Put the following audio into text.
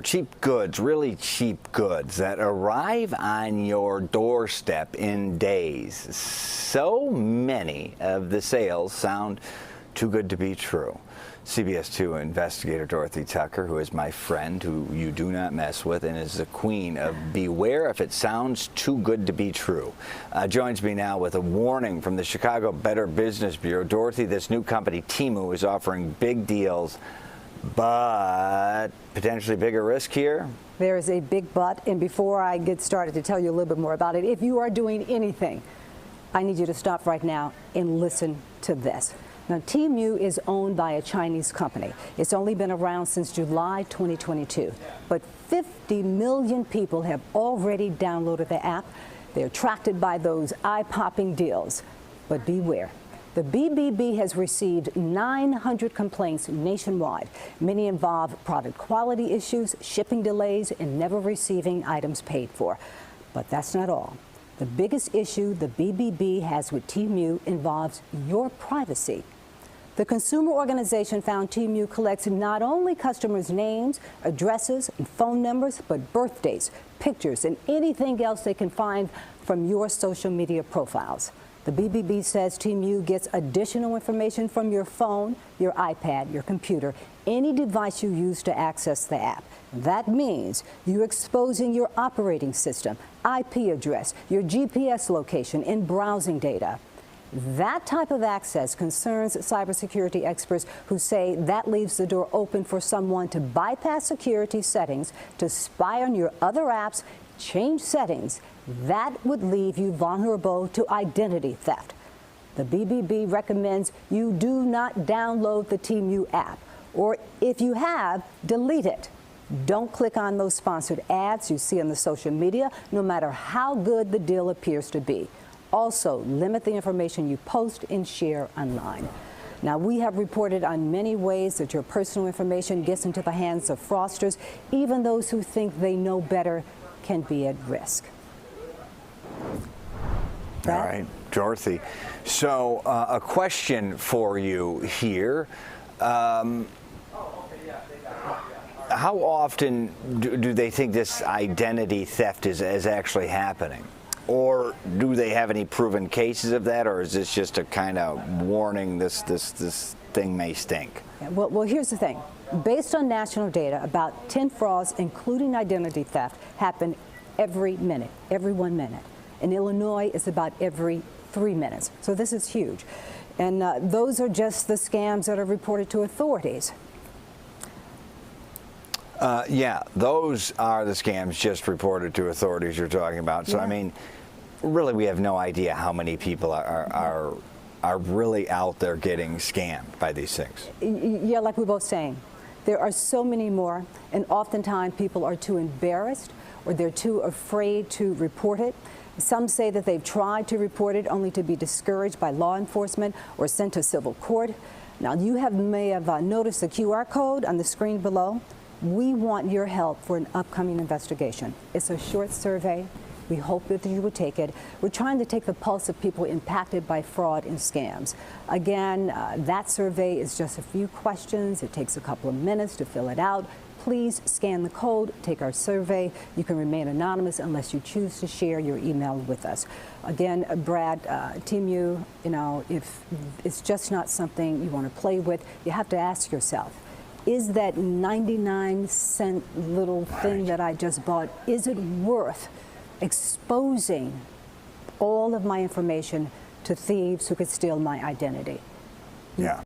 Cheap goods, really cheap goods that arrive on your doorstep in days. So many of the sales sound too good to be true. CBS 2 investigator Dorothy Tucker, who is my friend, who you do not mess with, and is the queen of beware if it sounds too good to be true, joins me now with a warning from the Chicago Better Business Bureau. Dorothy, this new company, Temu, is offering big deals, but potentially bigger risk here? There is a big but, and before I get started to tell you a little bit more about it, if you are doing anything, I need you to stop right now and listen to this. Now, Temu is owned by a Chinese company. It's only been around since July 2022, but 50 million people have already downloaded the app. They're attracted by those eye-popping deals, but beware. The BBB has received 900 complaints nationwide. Many involve product quality issues, shipping delays, and never receiving items paid for. But that's not all. The biggest issue the BBB has with Temu involves your privacy. The consumer organization found Temu collects not only customers' names, addresses, and phone numbers, but birthdays, pictures, and anything else they can find from your social media profiles. The BBB says Temu gets additional information from your phone, your iPad, your computer, any device you use to access the app. That means you're exposing your operating system, IP address, your GPS location, and browsing data. That type of access concerns cybersecurity experts who say that leaves the door open for someone to bypass security settings, to spy on your other apps, change settings. That would leave you vulnerable to identity theft. The BBB recommends you do not download the Temu app, or if you have, delete it. Don't click on those sponsored ads you see on the social media, no matter how good the deal appears to be. Also, limit the information you post and share online. Now, we have reported on many ways that your personal information gets into the hands of fraudsters. Even those who think they know better can be at risk. All right, Dorothy. So a question for you here. How often do they think this identity theft is actually happening? Or do they have any proven cases of that, or is this just a kind of warning this thing may stink? Yeah, well, here's the thing. Based on national data, about 10 frauds, including identity theft, happen every minute, every 1 minute. In Illinois, it's about every 3 minutes. So this is huge. And those are just the scams that are reported to authorities. Yeah, those are the scams just reported to authorities you're talking about. So, yeah. I mean, really, we have no idea how many people are really out there getting scammed by these things. Yeah, like we're both saying. There are so many more, and oftentimes people are too embarrassed or they're too afraid to report it. Some say that they've tried to report it only to be discouraged by law enforcement or sent to civil court. Now, you may have noticed the QR code on the screen below. We want your help for an upcoming investigation. It's a short survey. We hope that you would take it. We're trying to take the pulse of people impacted by fraud and scams. Again, that survey is just a few questions. It takes a couple of minutes to fill it out. Please scan the code, take our survey. You can remain anonymous unless you choose to share your email with us. Again, Brad, Temu, you know, if it's just not something you want to play with, you have to ask yourself, is that 99-cent little thing that I just bought, is it worth exposing all of my information to thieves who could steal my identity? Yeah.